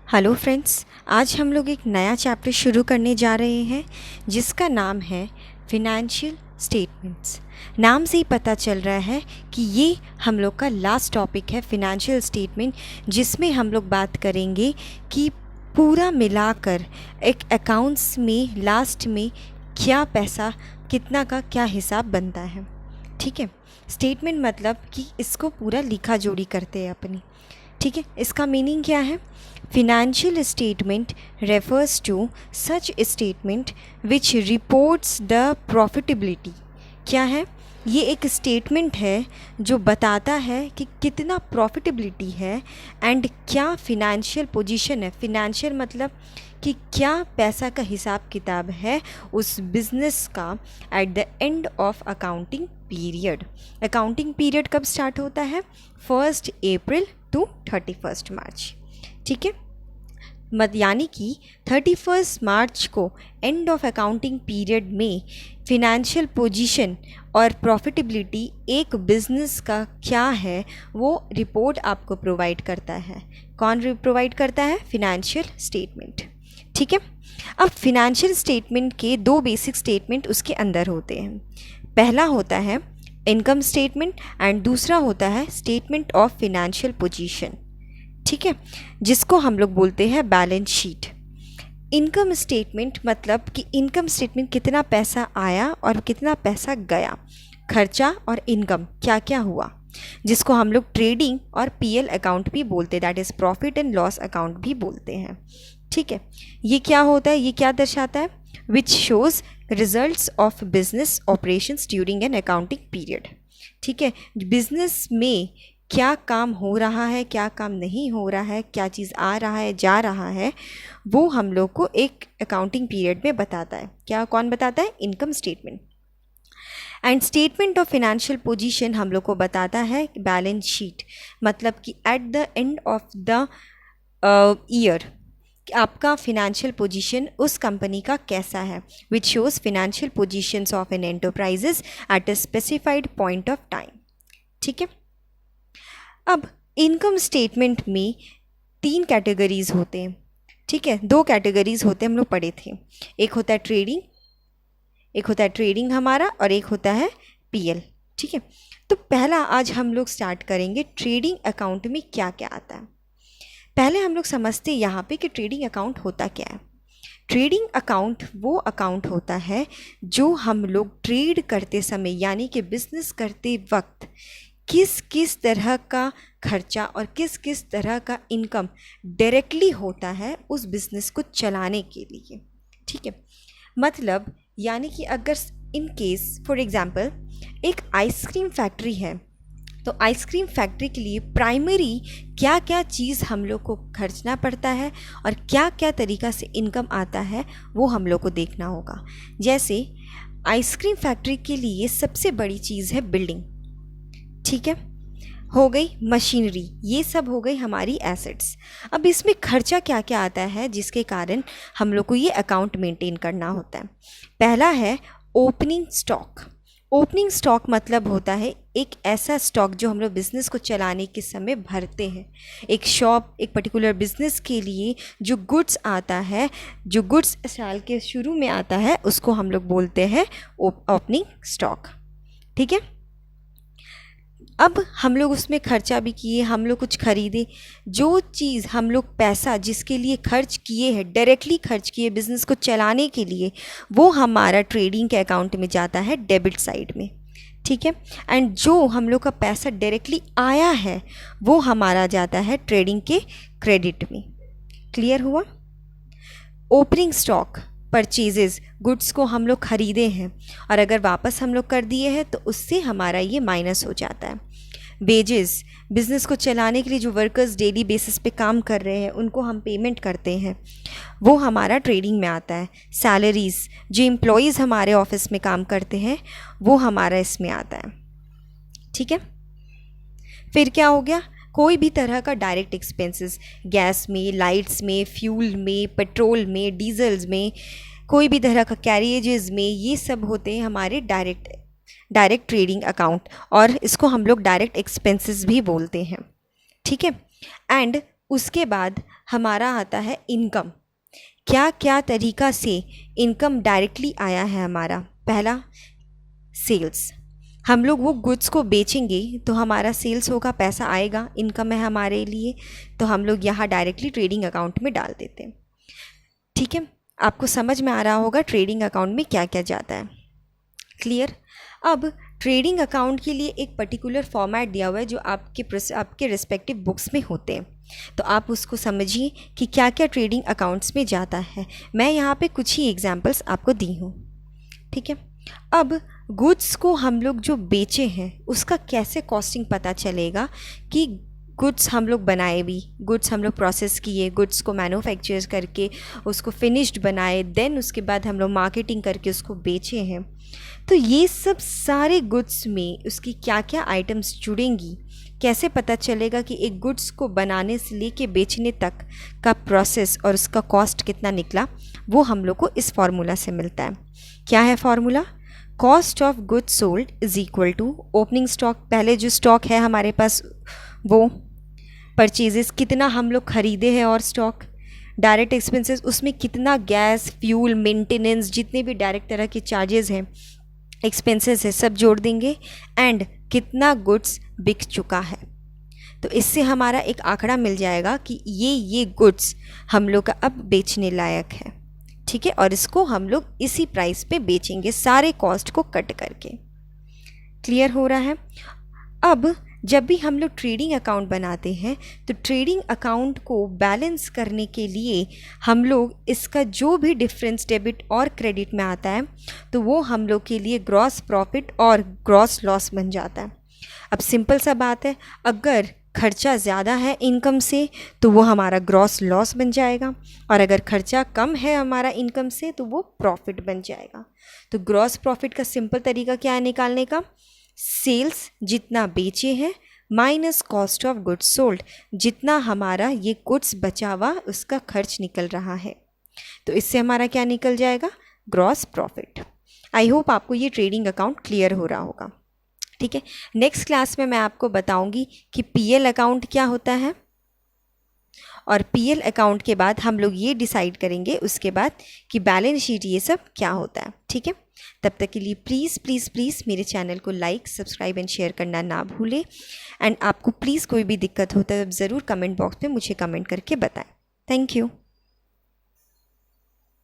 Hello friends, आज हम लोग एक नया चैप्टर शुरू करने जा रहे हैं जिसका नाम है फिनेंशियल स्टेटमेंट्स। नाम से ही पता चल रहा है कि ये हम लोग का लास्ट टॉपिक है फिनेंशियल स्टेटमेंट, जिसमें हम लोग बात करेंगे कि पूरा मिलाकर एक अकाउंट्स में लास्ट में क्या पैसा कितना का क्या हिसाब बनता है। ठीक है, स्टेटमेंट मतलब कि इसको पूरा लिखा जोड़ी करते हैं अपनी। ठीक है, इसका मीनिंग क्या है? Financial statement refers to such statement which reports the profitability. क्या है ये? एक स्टेटमेंट है जो बताता है कि कितना प्रॉफिटेबिलिटी है एंड क्या फिनेंशियल पोजीशन है। फिनेंशियल मतलब कि क्या पैसा का हिसाब किताब है उस बिज़नेस का eight the end of accounting period. Accounting period कब स्टार्ट होता है? 1 अप्रैल टू 31 मार्च। ठीक है, यानी कि 31 मार्च को एंड ऑफ अकाउंटिंग पीरियड में फिनेंशियल पोजीशन और प्रॉफिटेबिलिटी एक बिजनेस का क्या है वो रिपोर्ट आपको प्रोवाइड करता है। कौन प्रोवाइड करता है? Financial statement. ठीक है, अब फिनेंशियल स्टेटमेंट के दो बेसिक स्टेटमेंट उसके अंदर होते हैं। पहला होता है इनकम स्टेटमेंट एंड दूसरा होता है स्टेटमेंट ऑफ फिनेंशियल पोजीशन। ठीक है, जिसको हम लोग बोलते हैं बैलेंस शीट। इनकम स्टेटमेंट मतलब कि इनकम स्टेटमेंट कितना पैसा आया और कितना पैसा गया, खर्चा और इनकम क्या क्या हुआ, जिसको हम लोग ट्रेडिंग और पीएल अकाउंट भी बोलते हैं, that is profit and loss account भी बोलते हैं। ठीक है, ये क्या होता है? ये क्या दर्शाता है? Which shows results of business operations during an accounting period. ठीक है, बिजनेस में क्या काम हो रहा है, क्या काम नहीं हो रहा है, क्या चीज़ आ रहा है जा रहा है, वो हम लोग को एक अकाउंटिंग पीरियड में बताता है। क्या कौन बताता है? Income statement. And statement of financial position हम लोग को बताता है बैलेंस शीट, मतलब कि at the end of the year आपका फिनेंशियल पोजीशन उस कंपनी का कैसा है, which shows financial positions of an enterprises at a specified point of time. ठीक है, अब इनकम स्टेटमेंट में 3 कैटेगरीज होते हैं। ठीक है, 2 कैटेगरीज होते हैं, हम लोग पढ़े थे। एक होता है ट्रेडिंग, एक होता है ट्रेडिंग हमारा, और एक होता है पीएल। ठीक है, तो पहला आज हम लोग स्टार्ट करेंगे ट्रेडिंग अकाउंट में क्या क्या आता है। पहले हम लोग समझते हैं यहाँ पे कि ट्रेडिंग अकाउंट होता क्या है। ट्रेडिंग अकाउंट वो अकाउंट होता है जो हम लोग ट्रेड करते समय यानी कि बिजनेस करते वक्त किस किस तरह का खर्चा और किस किस तरह का इनकम डायरेक्टली होता है उस बिज़नेस को चलाने के लिए। ठीक है, मतलब यानी कि अगर इन केस फॉर एग्जांपल एक आइसक्रीम फैक्ट्री है, तो आइसक्रीम फैक्ट्री के लिए प्राइमरी क्या क्या चीज़ हम लोग को खर्चना पड़ता है और क्या क्या तरीक़ा से इनकम आता है वो हम लोग को देखना होगा। जैसे आइसक्रीम फैक्ट्री के लिए सबसे बड़ी चीज़ है बिल्डिंग। ठीक है, हो गई मशीनरी, ये सब हो गई हमारी एसेट्स। अब इसमें खर्चा क्या क्या आता है जिसके कारण हम लोग को ये अकाउंट मेंटेन करना होता है। पहला है ओपनिंग स्टॉक। ओपनिंग स्टॉक मतलब होता है एक ऐसा स्टॉक जो हम लोग बिज़नेस को चलाने के समय भरते हैं। एक शॉप, एक पर्टिकुलर बिज़नेस के लिए जो गुड्स आता है, जो गुड्स साल के शुरू में आता है, उसको हम लोग बोलते हैं ओपनिंग स्टॉक। ठीक है, अब हम लोग उसमें खर्चा भी किए, हम लोग कुछ खरीदे, जो चीज़ हम लोग पैसा जिसके लिए खर्च किए हैं, डायरेक्टली खर्च किए बिज़नेस को चलाने के लिए, वो हमारा ट्रेडिंग के अकाउंट में जाता है डेबिट साइड में। ठीक है, एंड जो हम लोग का पैसा डायरेक्टली आया है वो हमारा जाता है ट्रेडिंग के क्रेडिट में। क्लियर हुआ? ओपनिंग स्टॉक परचेजेस, गुड्स को हम लोग ख़रीदे हैं और अगर वापस हम लोग कर दिए हैं तो उससे हमारा ये माइनस हो जाता है। वेजेस, बिज़नेस को चलाने के लिए जो वर्कर्स डेली बेसिस पे काम कर रहे हैं उनको हम पेमेंट करते हैं, वो हमारा ट्रेडिंग में आता है। सैलरीज़, जो एम्प्लॉयज़ हमारे ऑफिस में काम करते हैं वो हमारा इसमें आता है। ठीक है, फिर क्या हो गया? कोई भी तरह का डायरेक्ट एक्सपेंसेस, गैस में, लाइट्स में, फ्यूल में, पेट्रोल में, डीजल्स में, कोई भी तरह का कैरियजेस में, ये सब होते हैं हमारे डायरेक्ट ट्रेडिंग अकाउंट, और इसको हम लोग डायरेक्ट एक्सपेंसेस भी बोलते हैं। ठीक है, एंड उसके बाद हमारा आता है इनकम। क्या क्या तरीका से इनकम डायरेक्टली आया है हमारा। पहला, सेल्स। हम लोग वो गुड्स को बेचेंगे तो हमारा सेल्स होगा, पैसा आएगा, इनकम है हमारे लिए, तो हम लोग यहाँ डायरेक्टली ट्रेडिंग अकाउंट में डाल देते हैं। ठीक है, आपको समझ में आ रहा होगा ट्रेडिंग अकाउंट में क्या क्या जाता है। क्लियर। अब ट्रेडिंग अकाउंट के लिए एक पर्टिकुलर फॉर्मेट दिया हुआ है जो आपके रिस्पेक्टिव बुक्स में होते हैं, तो आप उसको समझिए कि क्या क्या ट्रेडिंग अकाउंट्स में जाता है। मैं यहाँ पे कुछ ही एग्जांपल्स आपको दी हूँ। ठीक है, अब गुड्स को हम लोग जो बेचे हैं उसका कैसे कॉस्टिंग पता चलेगा कि गुड्स हम लोग बनाए भी, गुड्स हम लोग प्रोसेस किए, गुड्स को मैन्युफैक्चर करके उसको फिनिश्ड बनाए, देन उसके बाद हम लोग मार्केटिंग करके उसको बेचे हैं। तो ये सब सारे गुड्स में उसकी क्या क्या आइटम्स जुड़ेंगी, कैसे पता चलेगा कि एक गुड्स को बनाने से लेके बेचने तक का प्रोसेस और उसका कॉस्ट कितना निकला, वो हम लोग को इस फार्मूला से मिलता है। क्या है formula? Cost of goods sold is equal to opening stock, पहले जो स्टॉक है हमारे पास वो, परचेजेस कितना हम लोग खरीदे हैं और स्टॉक, डायरेक्ट एक्सपेंसेस उसमें कितना गैस, फ्यूल, मेंटेनेंस, जितने भी डायरेक्ट तरह के चार्जेस हैं, एक्सपेंसेस है, सब जोड़ देंगे, एंड कितना गुड्स बिक चुका है। तो इससे हमारा एक आंकड़ा मिल जाएगा कि ये गुड्स हम लोग का अब बेचने लायक है। ठीक है, और इसको हम लोग इसी प्राइस पे बेचेंगे सारे कॉस्ट को कट करके। क्लियर हो रहा है? अब जब भी हम लोग ट्रेडिंग अकाउंट बनाते हैं तो ट्रेडिंग अकाउंट को बैलेंस करने के लिए हम लोग इसका जो भी डिफरेंस डेबिट और क्रेडिट में आता है तो वो हम लोग के लिए ग्रॉस प्रॉफिट और ग्रॉस लॉस बन जाता है। अब सिंपल सा बात है, अगर खर्चा ज़्यादा है इनकम से तो वो हमारा ग्रॉस लॉस बन जाएगा, और अगर खर्चा कम है हमारा इनकम से तो वो प्रॉफिट बन जाएगा। तो ग्रॉस प्रॉफिट का सिंपल तरीका क्या है निकालने का? सेल्स जितना बेचे हैं minus cost of goods sold, जितना हमारा ये गुड्स बचा हुआ उसका खर्च निकल रहा है, तो इससे हमारा क्या निकल जाएगा? Gross profit. आई होप आपको ये ट्रेडिंग अकाउंट क्लियर हो रहा होगा। ठीक है, नेक्स्ट क्लास में मैं आपको बताऊंगी कि पीएल अकाउंट क्या होता है, और पीएल अकाउंट के बाद हम लोग ये डिसाइड करेंगे उसके बाद कि बैलेंस शीट ये सब क्या होता है। ठीक है, तब तक के लिए प्लीज़ प्लीज़ प्लीज़ मेरे चैनल को लाइक, सब्सक्राइब एंड शेयर करना ना भूलें। एंड आपको प्लीज़ कोई भी दिक्कत होता है तो ज़रूर कमेंट बॉक्स में मुझे कमेंट करके बताएं। Thank you.